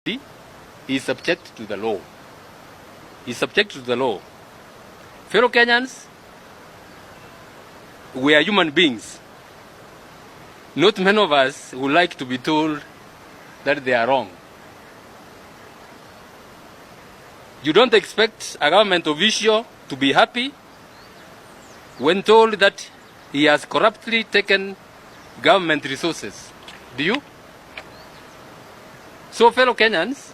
is subject to the law. Is subject to the law. Fellow Kenyans, we are human beings. Not many of us would like to be told that they are wrong. You don't expect a government official to be happy when told that he has corruptly taken government resources. Do you? So, fellow Kenyans,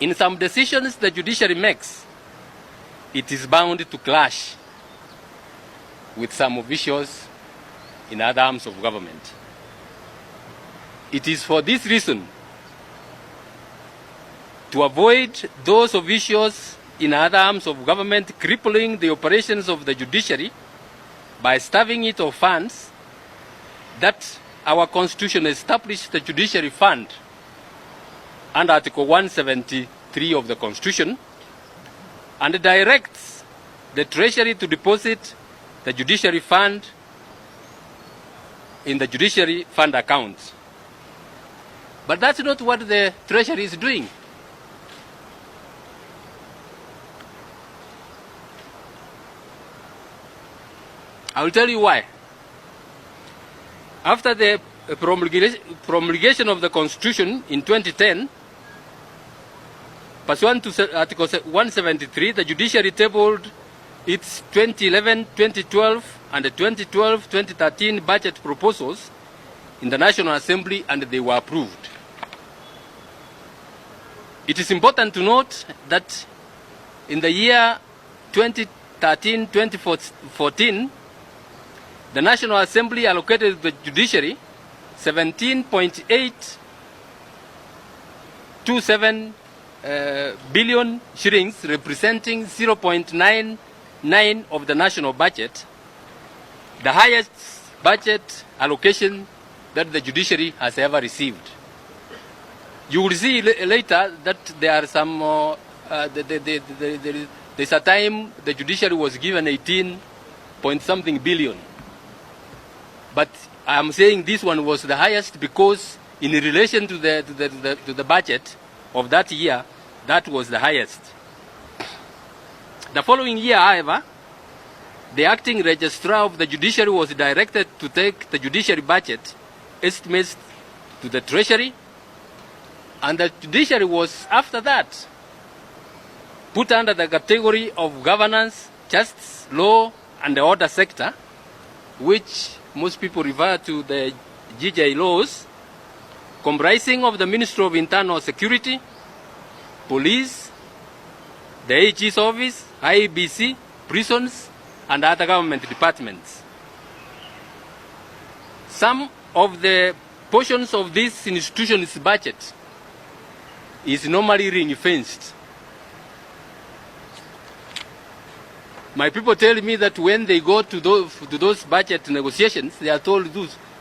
in some decisions the judiciary makes, it is bound to clash with some officials in other arms of government. It is for this reason, to avoid those officials in other arms of government crippling the operations of the judiciary by starving it of funds, that our Constitution established the Judiciary Fund under Article 173 of the Constitution and directs the Treasury to deposit the Judiciary Fund in the Judiciary Fund account. But that's not what the Treasury is doing. I will tell you why. After the promulgation of the Constitution in 2010, pursuant to Article 173, the Judiciary tabled its 2011, 2012, and the 2012-2013 budget proposals in the National Assembly, and they were approved. It is important to note that in the year 2013-2014, the National Assembly allocated the judiciary 17.827 billion shillings, representing 0.99 of the national budget, the highest budget allocation that the judiciary has ever received. You will see later that there are some, there's a time the judiciary was given 18 point something billion. But I am saying this one was the highest because in relation to the budget of that year, that was the highest. The following year, however, the acting registrar of the judiciary was directed to take the judiciary budget estimates to the Treasury, and the judiciary was, after that, put under the category of governance, justice, law, and the order sector, which most people refer to the GJ laws, comprising of the Ministry of Internal Security, Police, the AG's office, IEBC, prisons, and other government departments. Some of the portions of this institution's budget is normally ring-fenced. My people tell me that when they go to those budget negotiations, they are told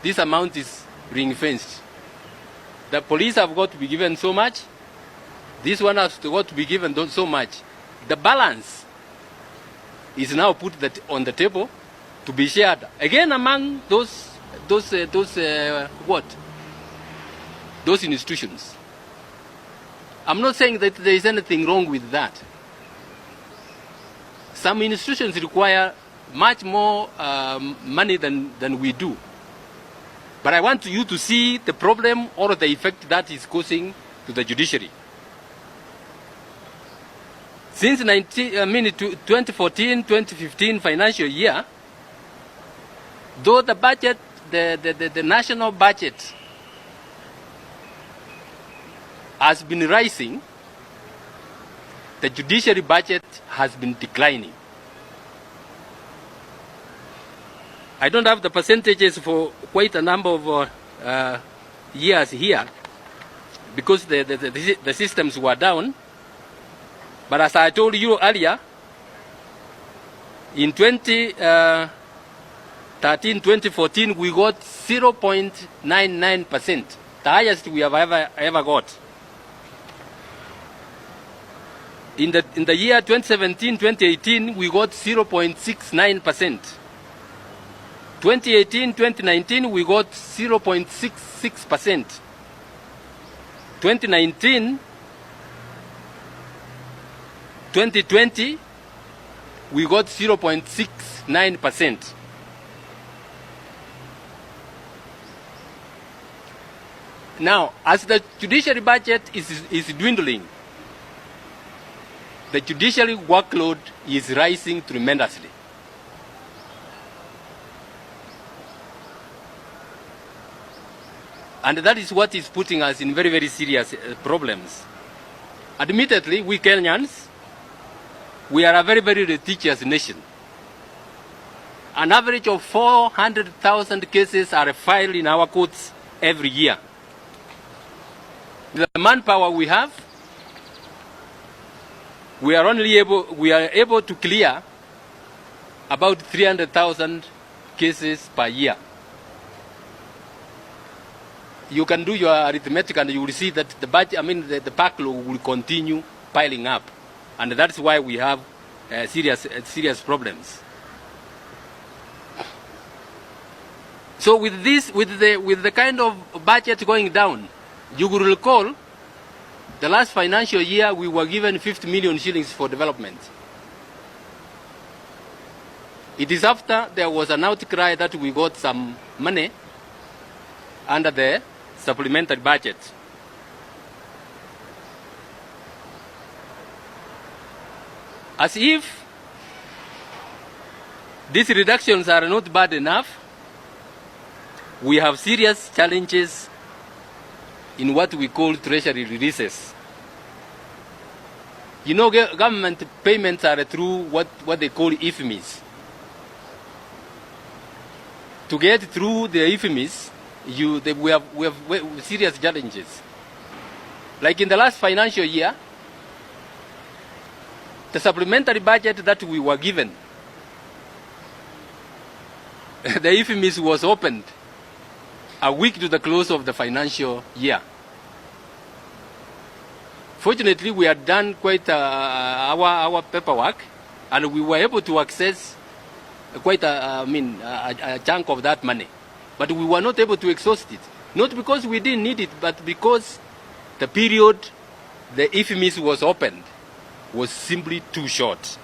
this amount is ring-fenced. The police have got to be given so much. This one has got to be given so much. The balance is now put on the table to be shared again among those institutions. I'm not saying that there is anything wrong with that. Some institutions require much more money than we do. But I want you to see the problem or the effect that is causing to the judiciary. Since 2014-2015 financial year, though the budget, the national budget has been rising, the judiciary budget has been declining. I don't have the percentages for quite a number of years here because the systems were down. But as I told you earlier, in 2013-2014, we got 0.99%, the highest we have ever got. In the year 2017-2018, we got 0.69%. 2018-2019, we got 0.66%. 2019, 2020, we got 0.69%. Now, as the judiciary budget is dwindling, the judiciary workload is rising tremendously. And that is what is putting us in very, very serious problems. Admittedly, we Kenyans, we are a very, very litigious nation. An average of 400,000 cases are filed in our courts every year. The manpower we have, we are able to clear about 300,000 cases per year. You can do your arithmetic and you will see that the budget, the backlog will continue piling up, and that's why we have serious problems. So with the kind of budget going down, you will recall the last financial year we were given 50 million shillings for development. It is after there was an outcry that we got some money under the supplementary budget. As if these reductions are not bad enough, we have serious challenges in what we call treasury releases. You know, government payments are through what they call IFMIs. To get through the IFMIs, we have serious challenges. Like in the last financial year, the supplementary budget that we were given, the IFMIs was opened a week to the close of the financial year. Fortunately, we had done quite our paperwork, and we were able to access quite a chunk of that money. But we were not able to exhaust it. Not because we didn't need it, but because the period the IFMIs was opened was simply too short.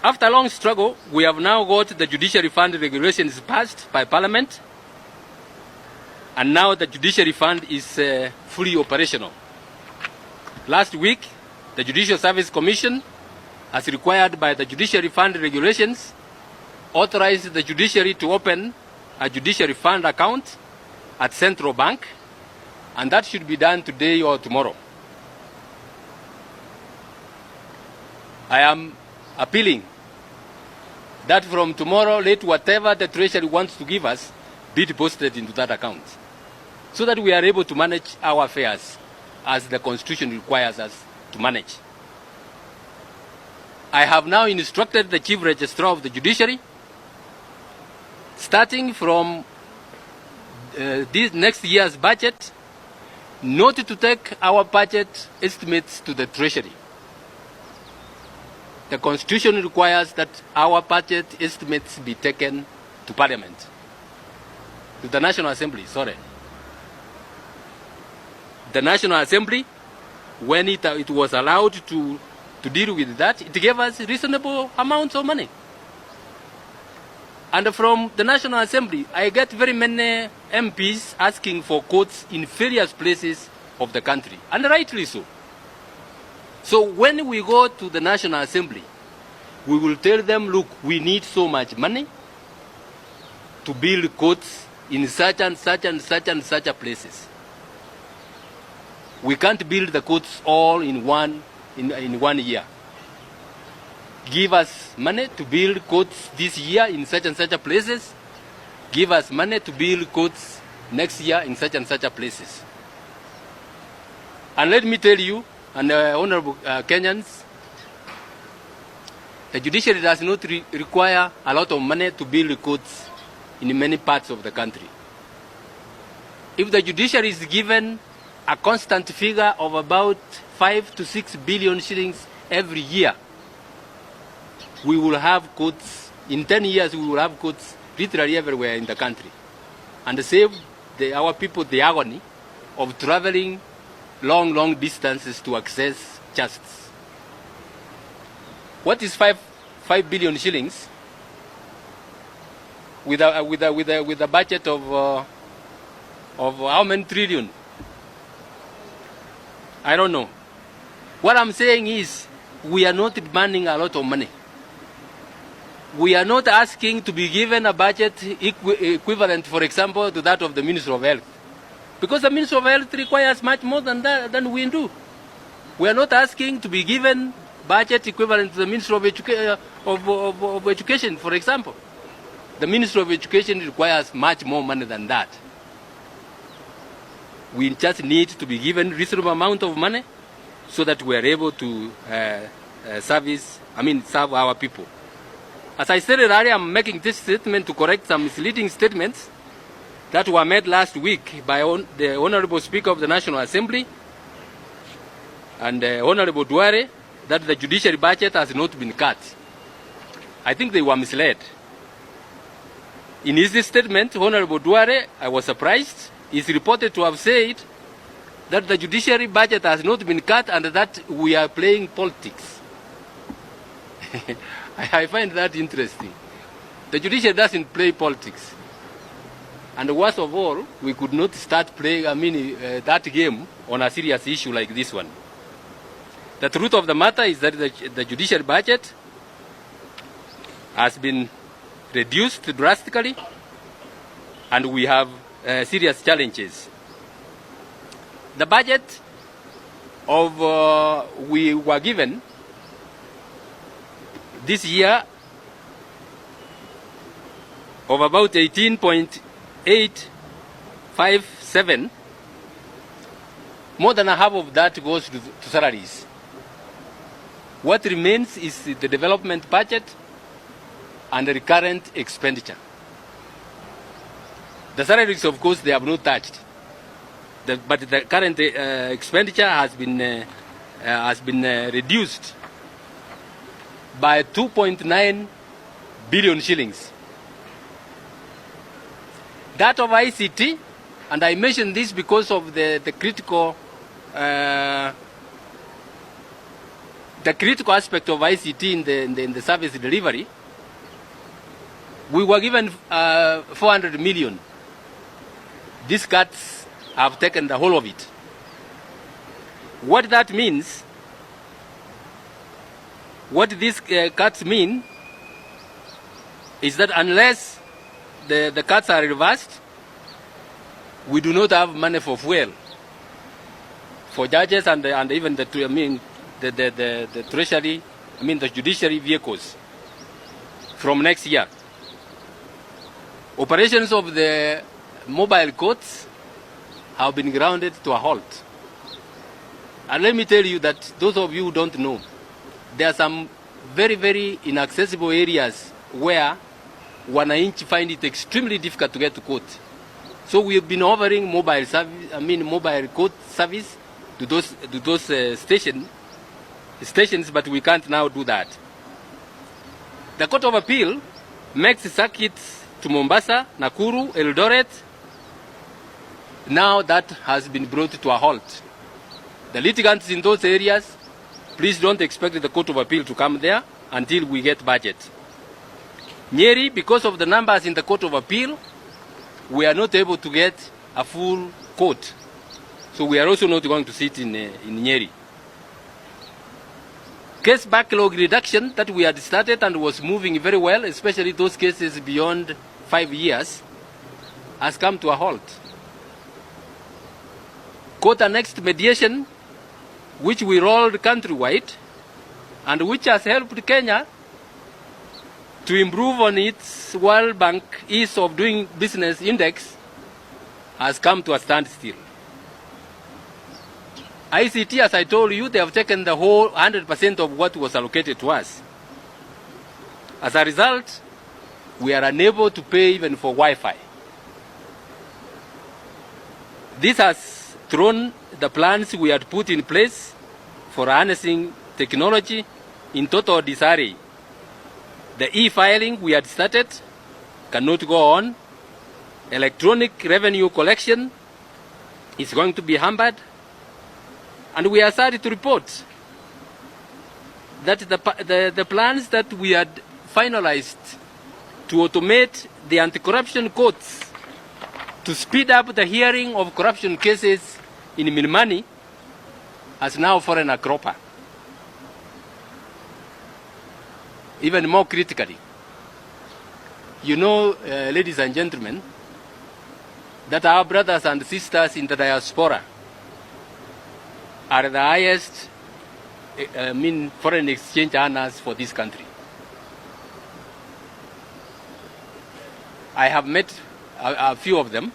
After a long struggle, we have now got the Judiciary Fund regulations passed by Parliament, and now the Judiciary Fund is fully operational. Last week, the Judicial Service Commission, as required by the Judiciary Fund regulations, authorized the Judiciary to open a Judiciary Fund account at Central Bank, and that should be done today or tomorrow. I am appealing that from tomorrow, let whatever the Treasury wants to give us be deposited into that account, so that we are able to manage our affairs as the Constitution requires us to manage. I have now instructed the Chief Registrar of the Judiciary, starting from this next year's budget, not to take our budget estimates to the Treasury. The Constitution requires that our budget estimates be taken to Parliament, to the National Assembly, sorry. The National Assembly, when it was allowed to deal with that, it gave us reasonable amounts of money. And from the National Assembly, I get very many MPs asking for courts in various places of the country, and rightly so. So when we go to the National Assembly, we will tell them, look, we need so much money to build courts in such and such and such and such places. We can't build the courts all in one year. Give us money to build courts this year in such and such places. Give us money to build courts next year in such and such places. And let me tell you, and honorable Kenyans, the judiciary does not require a lot of money to build courts in many parts of the country. If the judiciary is given a constant figure of about 5 to 6 billion shillings every year, we will have courts, in 10 years we will have courts literally everywhere in the country. and save our people the agony of traveling long distances to access justice. What is 5 billion shillings with a budget of how many trillion? I don't know. What I'm saying is, we are not demanding a lot of money. We are not asking to be given a budget equivalent, for example, to that of the Ministry of Health. Because the Ministry of Health requires much more than that, than we do. We are not asking to be given budget equivalent to the Ministry of Education, for example. The Ministry of Education requires much more money than that. We just need to be given reasonable amount of money so that we are able to serve our people. As I said earlier, I'm making this statement to correct some misleading statements that were made last week by the Honorable Speaker of the National Assembly and Honorable Duare, that the judiciary budget has not been cut. I think they were misled. In his statement, Honorable Duare, I was surprised, is reported to have said that the judiciary budget has not been cut and that we are playing politics. I find that interesting. The judiciary doesn't play politics. And worst of all, we could not start playing that game on a serious issue like this one. The truth of the matter is that the judiciary budget has been reduced drastically, and we have serious challenges. The budget we were given this year of about 18.857, more than a half of that goes to salaries. What remains is the development budget and the recurrent expenditure. The salaries, of course, they have not touched. But the current expenditure has been reduced by 2.9 billion shillings. That of ICT, and I mention this because of the critical aspect of ICT in the service delivery, we were given 400 million. These cuts have taken the whole of it. What that means, what these cuts mean, is that unless the cuts are reversed, we do not have money for fuel, for judges and even the treasury, the judiciary vehicles from next year. Operations of the mobile courts have been grounded to a halt. And let me tell you that those of you who don't know, there are some very inaccessible areas where wananchi find it extremely difficult to get to court. So we have been offering mobile court service to those stations, but we can't now do that. The Court of Appeal makes circuits to Mombasa, Nakuru, Eldoret. Now that has been brought to a halt. The litigants in those areas, please don't expect the Court of Appeal to come there until we get budget. Nyeri, because of the numbers in the Court of Appeal, we are not able to get a full court. So we are also not going to sit in Nyeri. Case backlog reduction that we had started and was moving very well, especially those cases beyond 5 years, has come to a halt. Court annexed mediation, which we rolled countrywide, and which has helped Kenya to improve on its World Bank Ease of Doing Business Index, has come to a standstill. ICT, as I told you, they have taken the whole 100% of what was allocated to us. As a result, we are unable to pay even for Wi-Fi. This has thrown the plans we had put in place for harnessing technology in total disarray. The e-filing we had started cannot go on. electronic revenue collection is going to be hampered, and we are sorry to report that the plans that we had finalized to automate the anti-corruption courts to speed up the hearing of corruption cases in Milimani has now fallen a cropper. Even more critically, you know, ladies and gentlemen, that our brothers and sisters in the diaspora are the highest foreign exchange earners for this country. I have met a few of them.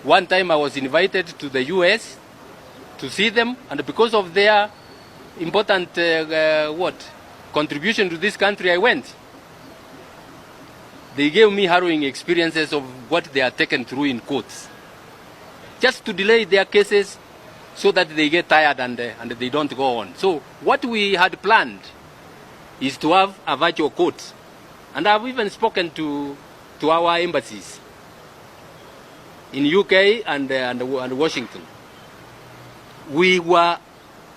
One time I was invited to the US to see them, and because of their important contribution to this country, I went. They gave me harrowing experiences of what they are taken through in courts, just to delay their cases so that they get tired and they don't go on. So what we had planned is to have a virtual court. And I've even spoken to our embassies in UK and Washington. We were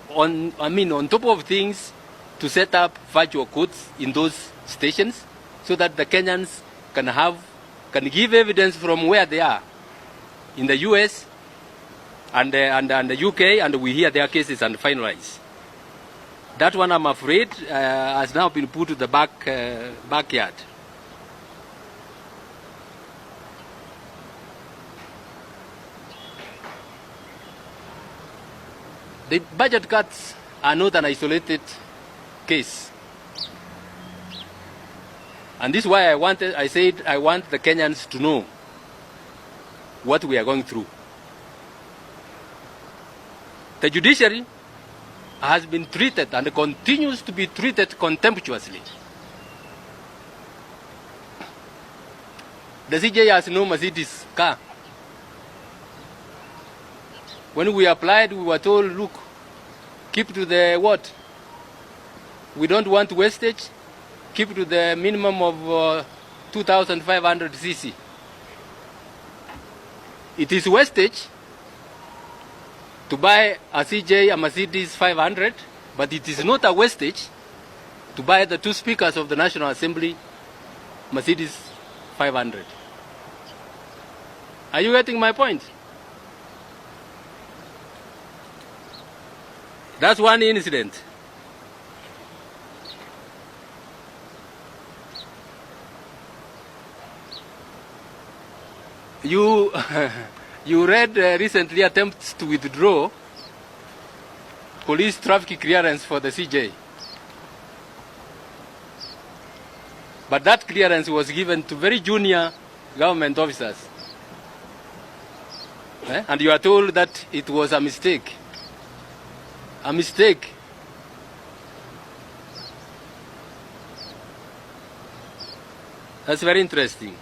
on top of things to set up virtual courts in those stations so that the Kenyans can give evidence from where they are in the US and the UK, and we hear their cases and finalize. That one, I'm afraid, has now been put to the backyard. The budget cuts are not an isolated case. And this is why I said I want the Kenyans to know what we are going through. The judiciary has been treated and continues to be treated contemptuously. The CJ has no Mercedes car. When we applied, we were told, look, keep to the what? We don't want wastage. Keep to the minimum of 2,500 cc. It is wastage to buy a CJ, a Mercedes 500, but it is not a wastage to buy the two speakers of the National Assembly, Mercedes 500. Are you getting my point? That's one incident. You read recently attempts to withdraw police traffic clearance for the CJ. But that clearance was given to very junior government officers. And you are told that it was a mistake. A mistake. That's very interesting.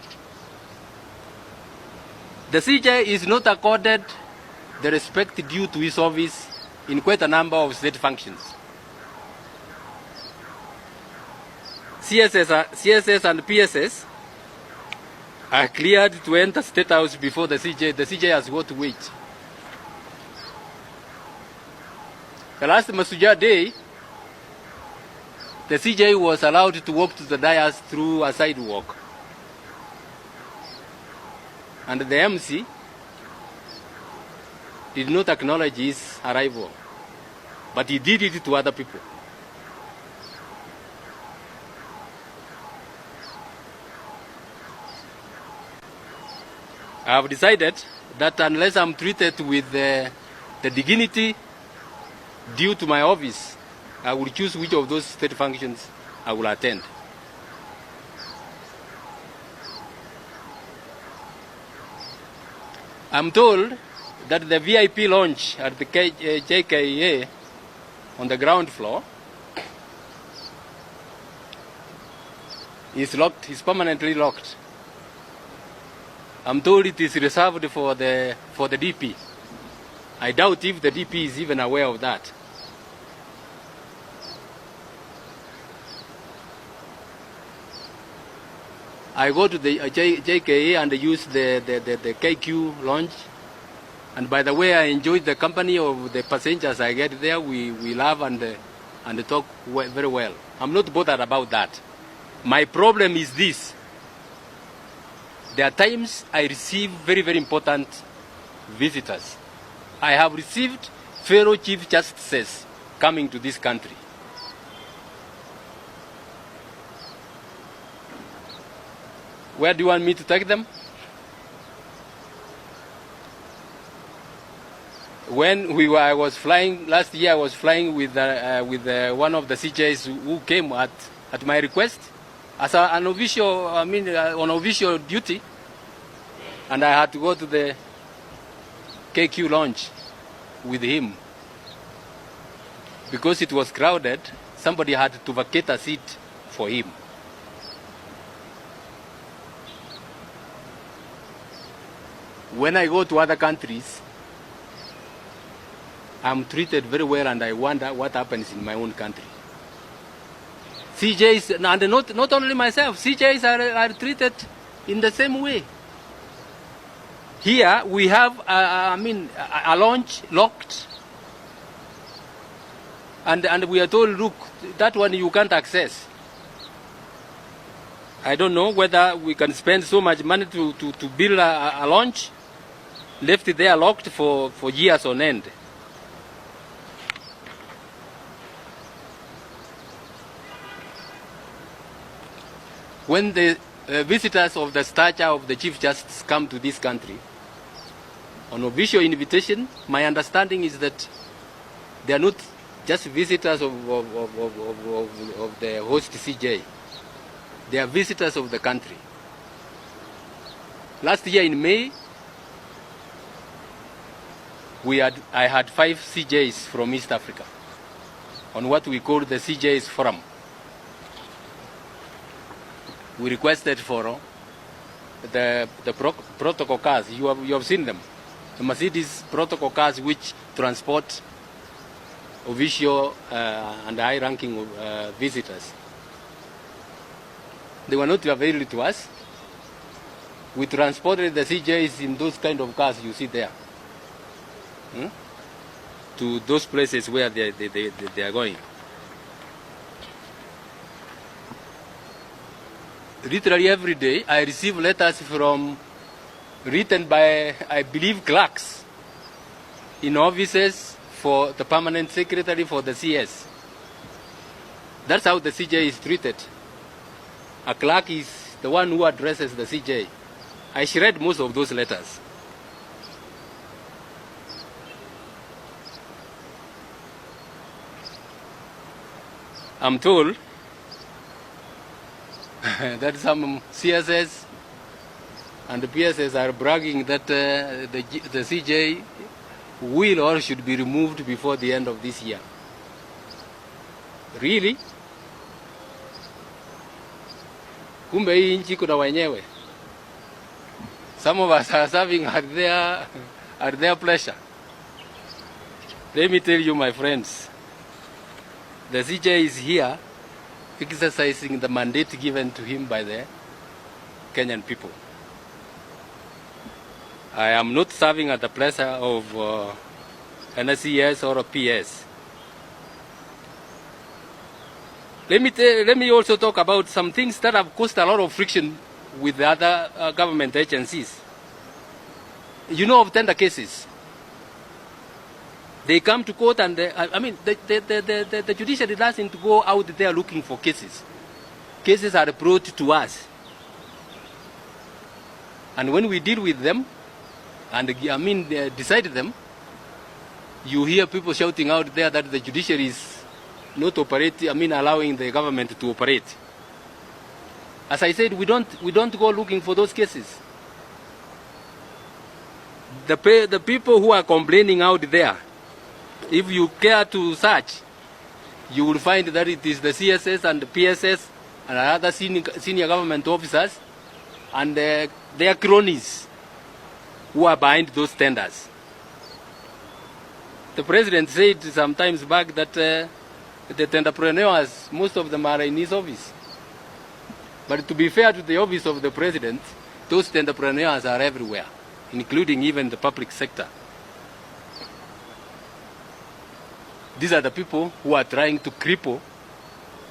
The CJ is not accorded the respect due to his office in quite a number of state functions. CSS and PSS are cleared to enter State House before the CJ. The CJ has got to wait. The last Masuja day, the CJ was allowed to walk to the dais through a sidewalk. And the MC did not acknowledge his arrival, but he did it to other people. I have decided that unless I'm treated with the dignity due to my office, I will choose which of those state functions I will attend. I'm told that the VIP lounge at the JKA on the ground floor is locked, is permanently locked. I'm told it is reserved for the DP. I doubt if the DP is even aware of that. I go to the JKA and use the KQ lounge. And by the way, I enjoy the company of the passengers I get there. We laugh and talk very well. I'm not bothered about that. My problem is this. There are times I receive very, very important visitors. I have received fellow Chief Justices coming to this country. Where do you want me to take them? When I was flying last year, I was flying with one of the CJs who came at my request as an official. On official duty, and I had to go to the KQ lounge with him because it was crowded. Somebody had to vacate a seat for him. When I go to other countries, I'm treated very well, and I wonder what happens in my own country. CJs, and not only myself, CJs are treated in the same way. Here we have, a launch locked, and we are told, look, that one you can't access. I don't know whether we can spend so much money to build a launch, left it there locked for years on end. When the visitors of the stature of the Chief Justice come to this country, on official invitation, my understanding is that they are not just visitors of the host CJ. They are visitors of the country. Last year in May, I had 5 CJs from East Africa on what we call the CJs Forum. We requested for the protocol cars. You have seen them. The Mercedes protocol cars which transport official and high-ranking visitors. They were not available to us. We transported the CJs in those kind of cars you see there to those places where they are going. Literally every day I receive letters written by, I believe, clerks in offices for the permanent secretary for the CS. That's how the CJ is treated. A clerk is the one who addresses the CJ. I read most of those letters. I'm told that some CSS and the PSS are bragging that the CJ will or should be removed before the end of this year. Really? Kumbe hii nchi kuna wenyewe. Some of us are serving at their pleasure. Let me tell you, my friends, the CJ is here exercising the mandate given to him by the Kenyan people. I am not serving at the pleasure of an CS or a PS. Let me also talk about some things that have caused a lot of friction with the other government agencies. You know of tender cases. They come to court and, the judiciary doesn't go out there looking for cases. Cases are brought to us. And when we deal with them, and decide them, you hear people shouting out there that the judiciary is not allowing the government to operate. As I said, we don't go looking for those cases. The people who are complaining out there, if you care to search, you will find that it is the CSS and the PSS and other senior government officers and their cronies who are behind those tenders. The president said some times back that the tenderpreneurs, most of them are in his office. But to be fair to the office of the president, those entrepreneurs are everywhere, including even the public sector. These are the people who are trying to cripple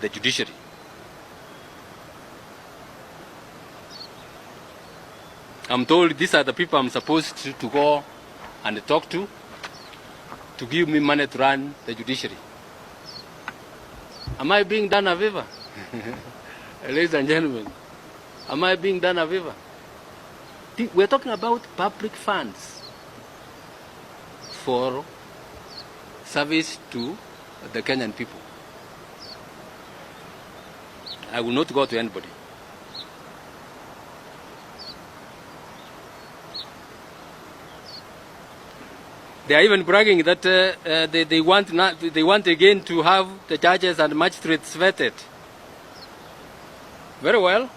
the judiciary. I'm told these are the people I'm supposed to go and talk to give me money to run the judiciary. Am I being done a favor? Ladies and gentlemen, am I being done a favor? We're talking about public funds for service to the Kenyan people. I will not go to anybody. They are even bragging that they want again to have the judges and magistrates vetted. Very well.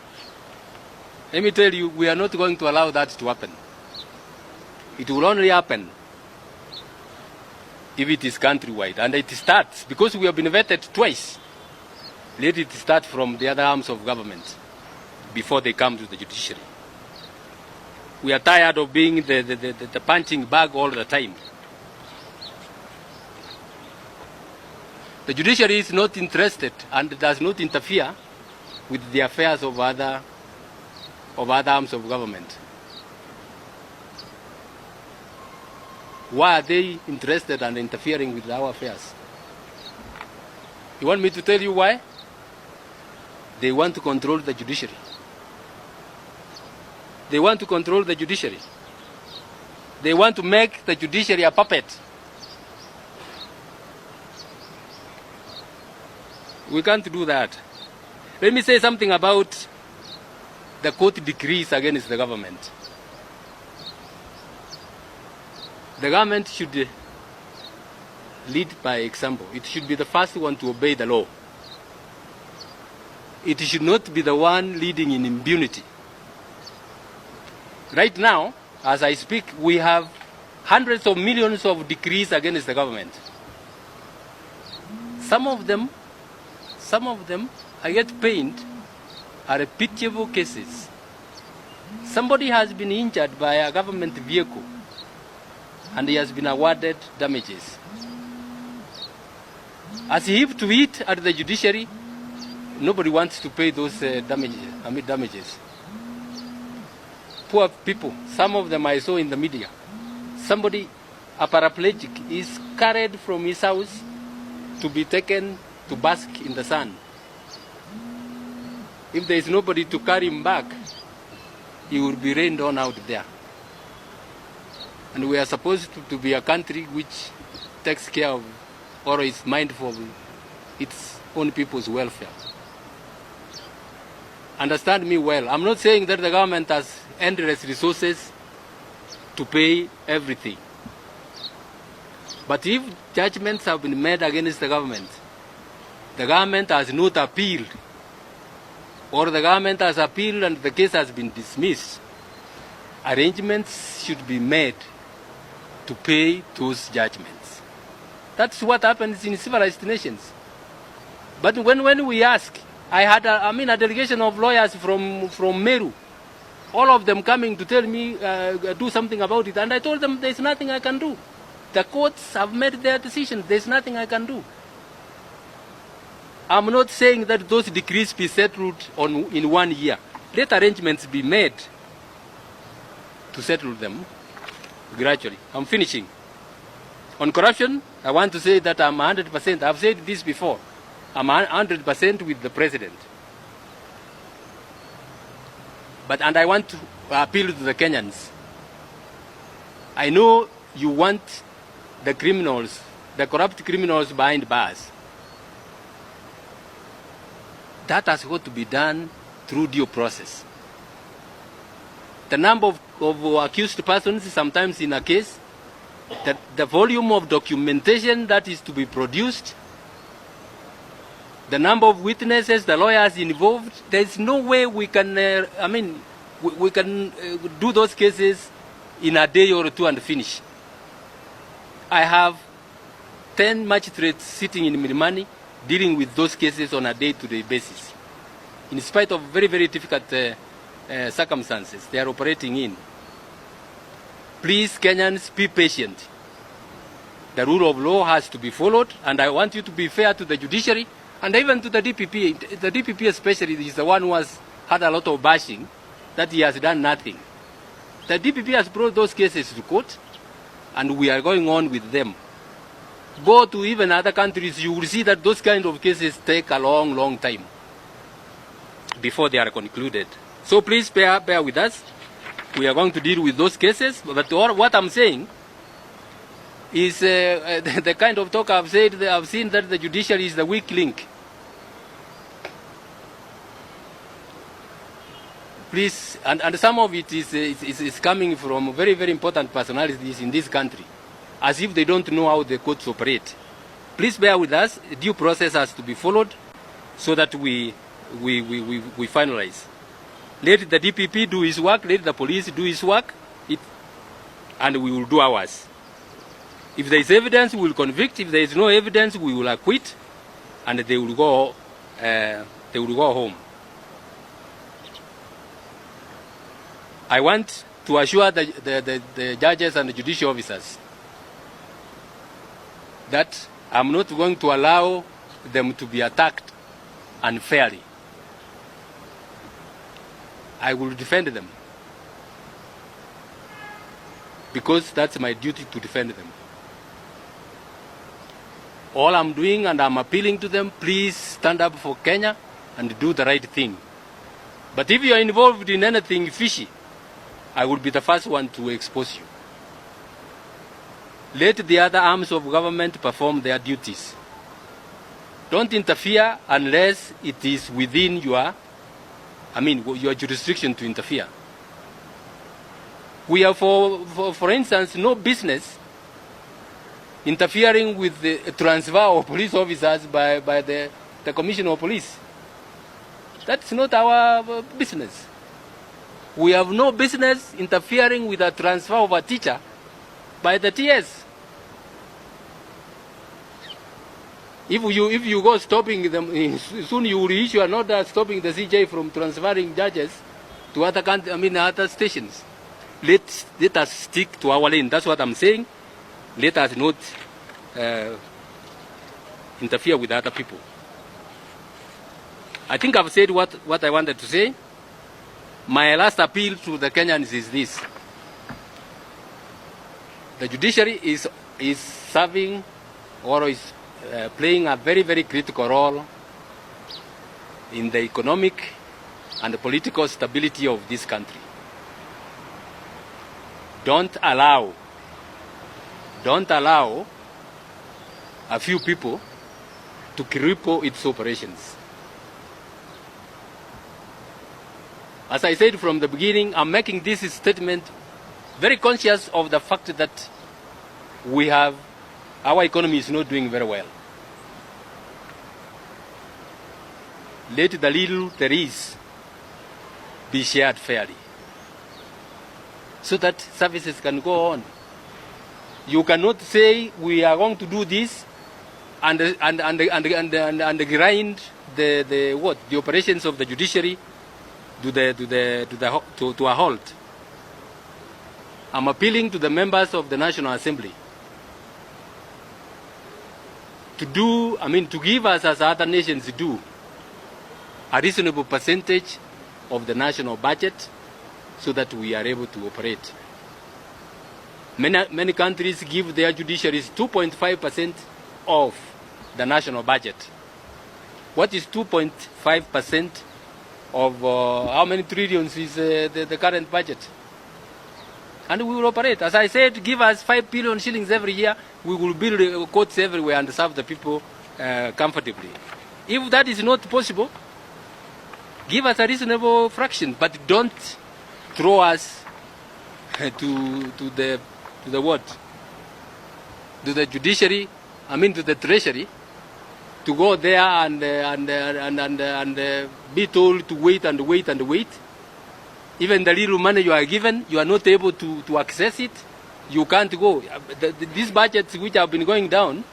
Let me tell you, we are not going to allow that to happen. It will only happen if it is countrywide. And it starts, because we have been vetted twice, let it start from the other arms of government before they come to the judiciary. We are tired of being the punching bag all the time. The judiciary is not interested and does not interfere with the affairs of other arms of government. Why are they interested and interfering with our affairs? You want me to tell you why? They want to control the judiciary. They want to control the judiciary. They want to make the judiciary a puppet. We can't do that. Let me say something about the court decrees against the government. The government should lead by example. It should be the first one to obey the law. It should not be the one leading in impunity. Right now, as I speak, we have hundreds of millions of decrees against the government. Some of them, I get pained, are pitiable cases. Somebody has been injured by a government vehicle and he has been awarded damages. As if to it at the judiciary, nobody wants to pay those damages. Poor people, some of them I saw in the media. Somebody, a paraplegic, is carried from his house to be taken to bask in the sun. If there is nobody to carry him back, he will be rained on out there. And we are supposed to be a country which takes care of or is mindful of its own people's welfare. Understand me well. I'm not saying that the government has endless resources to pay everything. But if judgments have been made against the government has not appealed, or the government has appealed and the case has been dismissed, arrangements should be made to pay those judgments. That's what happens in civilized nations. But when we ask, I had a delegation of lawyers from Meru, all of them coming to tell me do something about it, and I told them there's nothing I can do. The courts have made their decision. There's nothing I can do. I'm not saying that those decrees be settled in 1 year. Let arrangements be made to settle them gradually. I'm finishing. On corruption, I want to say that I'm 100%. I've said this before. I'm 100% with the president. And I want to appeal to the Kenyans. I know you want the criminals, the corrupt criminals behind bars. That has got to be done through due process. The number of accused persons sometimes in a case, the volume of documentation that is to be produced, the number of witnesses, the lawyers involved, there's no way we can, we can do those cases in a day or two and finish. I have 10 magistrates sitting in Milimani dealing with those cases on a day-to-day basis. in spite of very, very difficult circumstances they are operating in. Please, Kenyans, be patient. The rule of law has to be followed, and I want you to be fair to the judiciary and even to the DPP. The DPP especially is the one who has had a lot of bashing that he has done nothing. The DPP has brought those cases to court, and we are going on with them. Go to even other countries, you will see that those kind of cases take a long, long time before they are concluded. So please bear with us. We are going to deal with those cases, but what I'm saying is the kind of talk I've said, I've seen that the judiciary is the weak link. Please, and some of it is coming from very, very important personalities in this country, as if they don't know how the courts operate. Please bear with us. Due process has to be followed so that we finalize. Let the DPP do his work, let the police do his work, and we will do ours. If there is evidence, we will convict. If there is no evidence, we will acquit, and they will go home. I want to assure the judges and the judicial officers that I'm not going to allow them to be attacked unfairly. I will defend them because that's my duty to defend them. All I'm doing, and I'm appealing to them, please stand up for Kenya and do the right thing. But if you are involved in anything fishy, I will be the first one to expose you. Let the other arms of government perform their duties. Don't interfere unless it is within your jurisdiction to interfere. We have, for instance, no business interfering with the transfer of police officers by the Commissioner of Police. That's not our business. We have no business interfering with the transfer of a teacher by the TS. If you go stopping them, soon you will issue an order stopping the CJ from transferring judges to other stations. Let us stick to our lane. That's what I'm saying. Let us not interfere with other people. I think I've said what I wanted to say. My last appeal to the Kenyans is this. The judiciary is serving or is playing a very, very critical role in the economic and political stability of this country. Don't allow a few people to cripple its operations. As I said from the beginning, I'm making this statement very conscious of the fact that our economy is not doing very well. Let the little there is be shared fairly so that services can go on. You cannot say we are going to do this and grind the operations of the judiciary to a halt. I'm appealing to the members of the National Assembly to give us, as other nations do, a reasonable percentage of the national budget so that we are able to operate. Many countries give their judiciaries 2.5% of the national budget. What is 2.5% of how many trillions is the current budget? And we will operate. As I said, give us 5 billion shillings every year. We will build courts everywhere and serve the people comfortably. If that is not possible, give us a reasonable fraction, but don't throw us to the judiciary, to the treasury, to go there and be told to wait and wait and wait. Even the little money you are given, you are not able to access it. You can't go. These budgets which have been going down,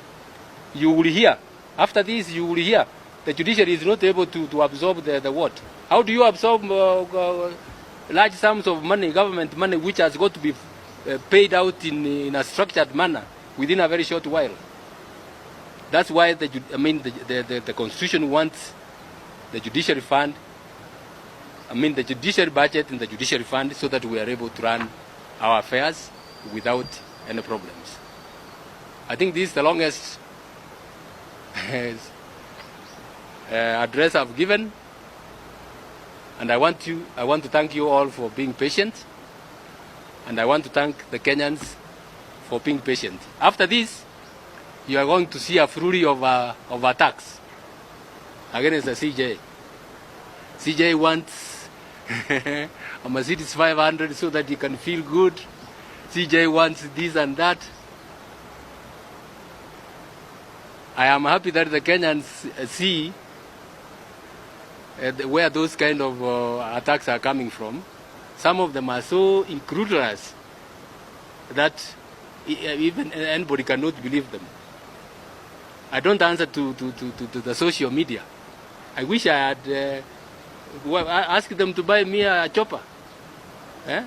you will hear. After this, you will hear the judiciary is not able to absorb the what? How do you absorb large sums of money, government money, which has got to be paid out in a structured manner within a very short while? That's why the Constitution wants the judiciary fund, the judiciary budget and the judiciary fund, so that we are able to run our affairs without any problems. I think this is the longest address I've given, and I want to thank you all for being patient, and I want to thank the Kenyans for being patient. After this, you are going to see a flurry of attacks against the CJ. CJ wants a Mercedes 500 so that he can feel good. CJ wants this and that. I am happy that the Kenyans see where those kind of attacks are coming from. Some of them are so incredulous that even anybody cannot believe them. I don't answer to the social media. I wish I had asked them to buy me a chopper.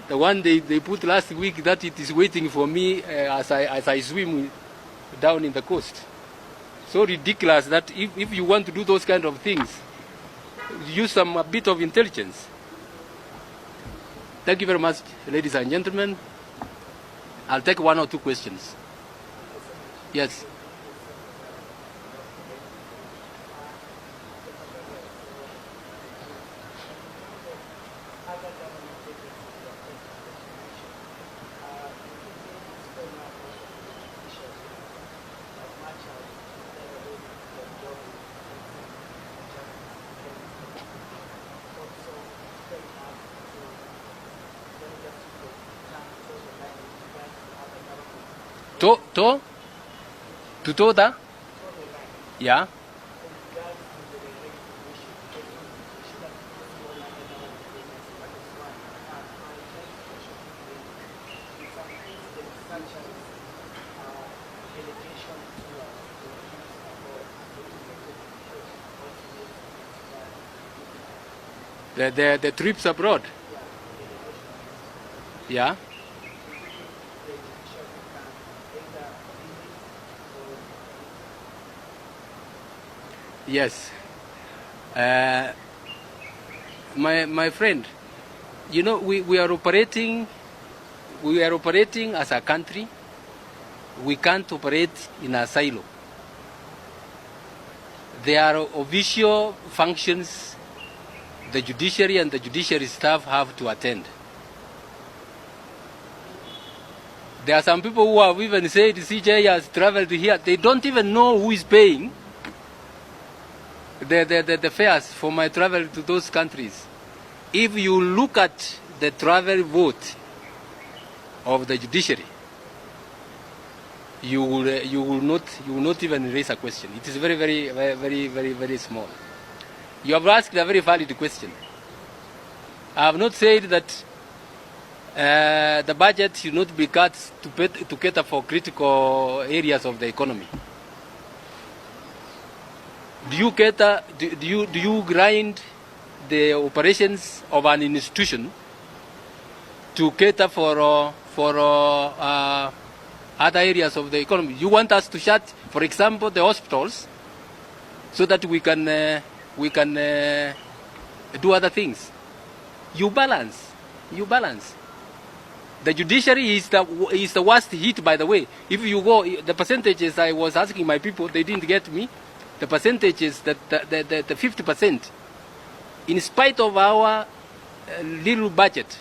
The one they put last week, that it is waiting for me as I swim down in the coast. So ridiculous that if you want to do those kind of things, use a bit of intelligence. Thank you very much, ladies and gentlemen. I'll take one or two questions. Yes. To toda? Yeah. The trips abroad. Yeah. Yes. My friend, you know, we are operating as a country. We can't operate in a silo. There are official functions the judiciary and the judiciary staff have to attend. There are some people who have even said CJ has traveled here. They don't even know who is paying the fares for my travel to those countries. If you look at the travel vote of the judiciary, you will not even raise a question. It is very, very, very, very, very small. You have asked a very valid question. I have not said that the budget should not be cut to cater for critical areas of the economy. Do you grind the operations of an institution to cater for other areas of the economy? You want us to shut, for example, the hospitals, so that we can do other things. You balance. The judiciary is the worst hit, by the way. If you go, the percentages I was asking my people, they didn't get me. The percentages, the 50%, in spite of our little budget,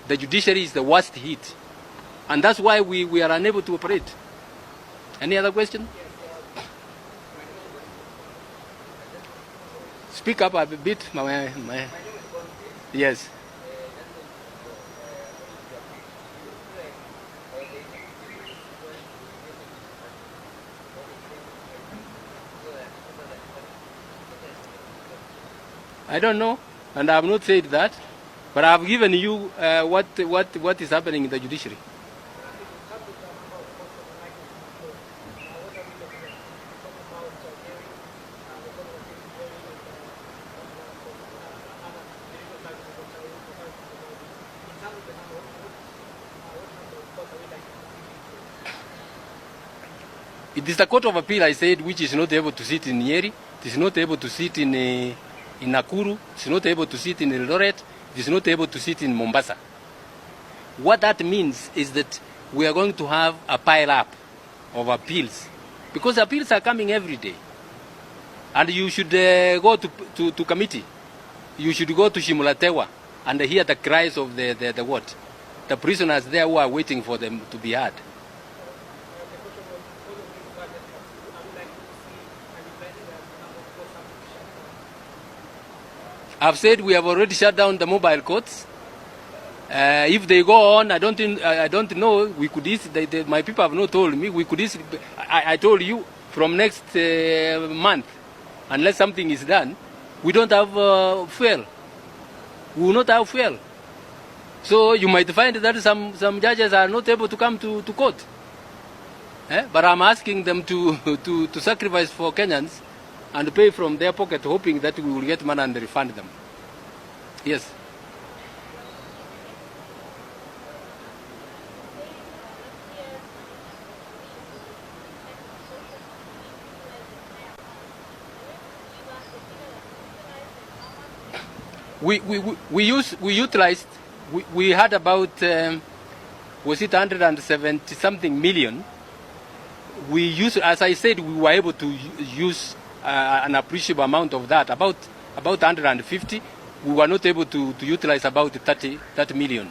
the judiciary is the worst hit. And that's why we are unable to operate. Any other question? Speak up a bit. Yes. I don't know, and I have not said that, but I have given you what is happening in the judiciary. It is the Court of Appeal, I said, which is not able to sit in Nyeri, it is not able to sit in Nakuru, it is not able to sit in Eldoret, it is not able to sit in Mombasa. What that means is that we are going to have a pile up of appeals, because appeals are coming every day. And you should go to committee. You should go to Shimulatewa and hear the cries of the what? The prisoners there who are waiting for them to be heard. I've said we have already shut down the mobile courts. If they go on, I don't know. We could easily, my people have not told me. We could easily, I told you from next month, unless something is done, we don't have fuel. We will not have fuel. So you might find that some judges are not able to come to court. But I'm asking them to sacrifice for Kenyans and pay from their pocket, hoping that we will get money and refund them. Yes. We had about, was it 170 something million? We used, as I said, we were able to use an appreciable amount of that, about 150. We were not able to utilize about 30 million.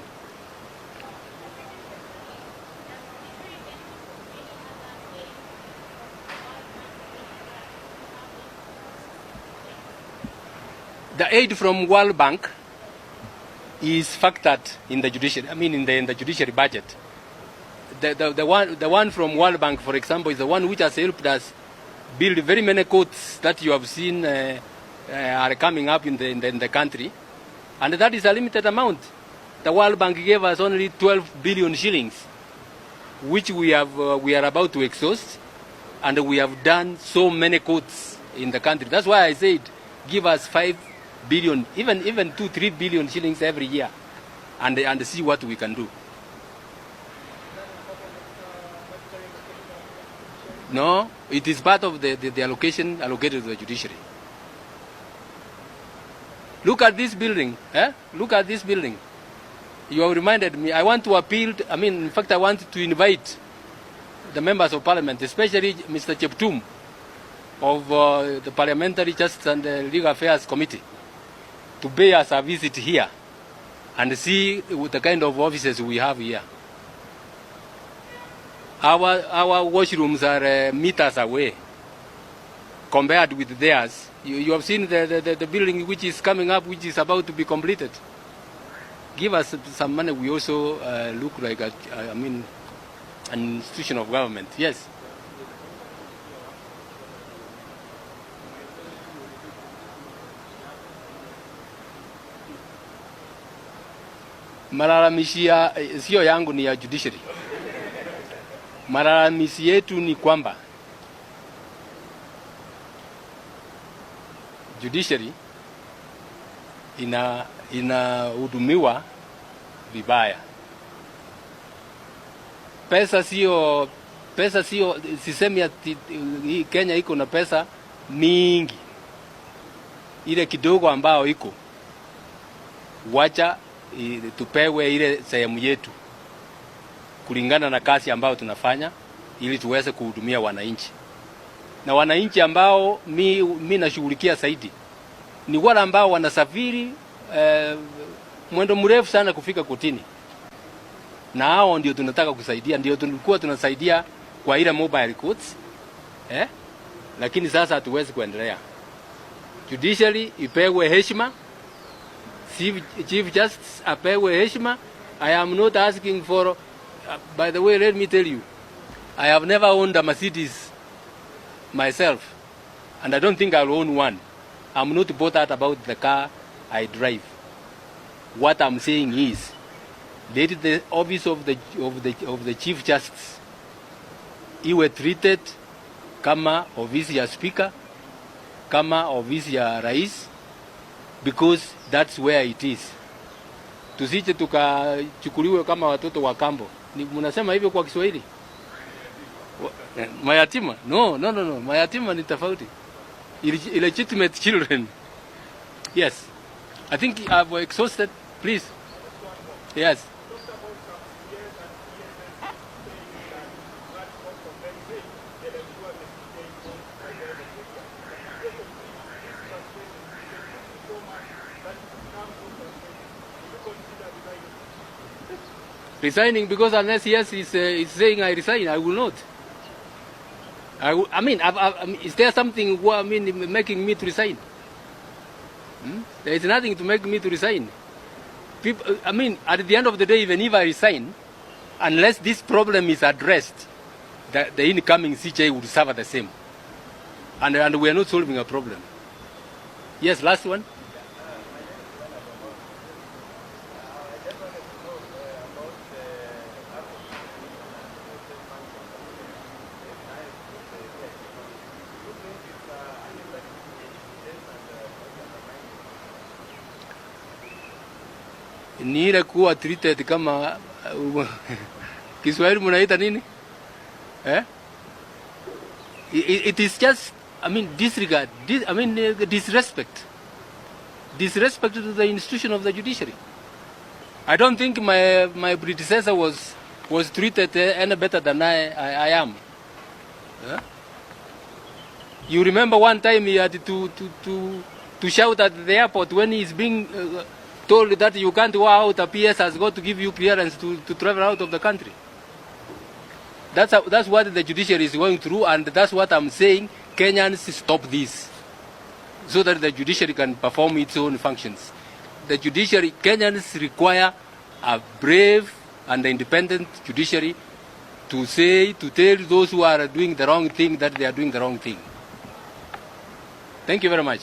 The aid from World Bank is factored in the judiciary. I mean, in the judiciary budget. The one from World Bank, for example, is the one which has helped us build very many courts that you have seen are coming up in the country, and that is a limited amount. The World Bank gave us only 12 billion shillings, which we are about to exhaust, and we have done so many courts in the country. That's why I said, give us 5 billion, even 2-3 billion shillings every year, and see what we can do. No, it is part of the allocation allocated to the judiciary. Look at this building. Look at this building. You have reminded me. I want to appeal. In fact, I want to invite the members of parliament, especially Mr. Cheptum of the Parliamentary Justice and Legal Affairs Committee, to pay us a visit here and see the kind of offices we have here. Our washrooms are meters away compared with theirs. You have seen the building which is coming up, which is about to be completed. Give us some money. We also look like an institution of government. Yes. Malalamishi sio yangu, ni ya judiciary. Malalamishi yetu ni kwamba judiciary inahudumiwa vibaya. Pesa sio, sisemi ati Kenya iko na pesa mingi. Ile kidogo ambao iko, wacha tupewe ile sehemu yetu kulingana na kazi ambayo tunafanya, ili tuweze kuhudumia wananchi. Na wananchi ambao mi nashughulikia zaidi ni wale ambao wanasafiri mwendo mrefu sana kufika kotini, na hao ndio tunataka kusaidia. Ndio tulikuwa tunasaidia kwa ile mobile courts, lakini sasa hatuwezi kuendelea. Judiciary ipewe heshima, Chief Justice apewe heshima. I am not asking for by the way, let me tell you, I have never owned a Mercedes myself, and I don't think I'll own one. I'm not bothered about the car I drive. What I'm saying is, let the office of the Chief Justice iwe treated kama ofisi ya speaker, kama ofisi ya rais, because that's where it is. Tusije tukachukuliwe kama watoto wa kambo. Ni mnasema hivyo kwa Kiswahili? Mayatima? No. Mayatima ni tofauti. Illegitimate children. Yes. I think I've exhausted. Please. Yes. Resigning, because unless yes is saying I resign, I will not. I mean, is there something making me to resign? There is nothing to make me to resign. People, I mean, at the end of the day, even if I resign, unless this problem is addressed, the incoming CJ will suffer the same. And we are not solving a problem. Yes, last one. Ni ile kuwa treated kama Kiswahili mnaita nini? It is just, I mean, disregard, disrespect. Disrespect to the institution of the judiciary. I don't think my predecessor was treated any better than I am. You remember one time he had to shout at the airport when he's being told that you can't go out, a PS has got to give you clearance to travel out of the country. That's what the judiciary is going through, and that's what I'm saying. Kenyans stop this so that the judiciary can perform its own functions. The judiciary, Kenyans require a brave and independent judiciary to tell those who are doing the wrong thing that they are doing the wrong thing. Thank you very much.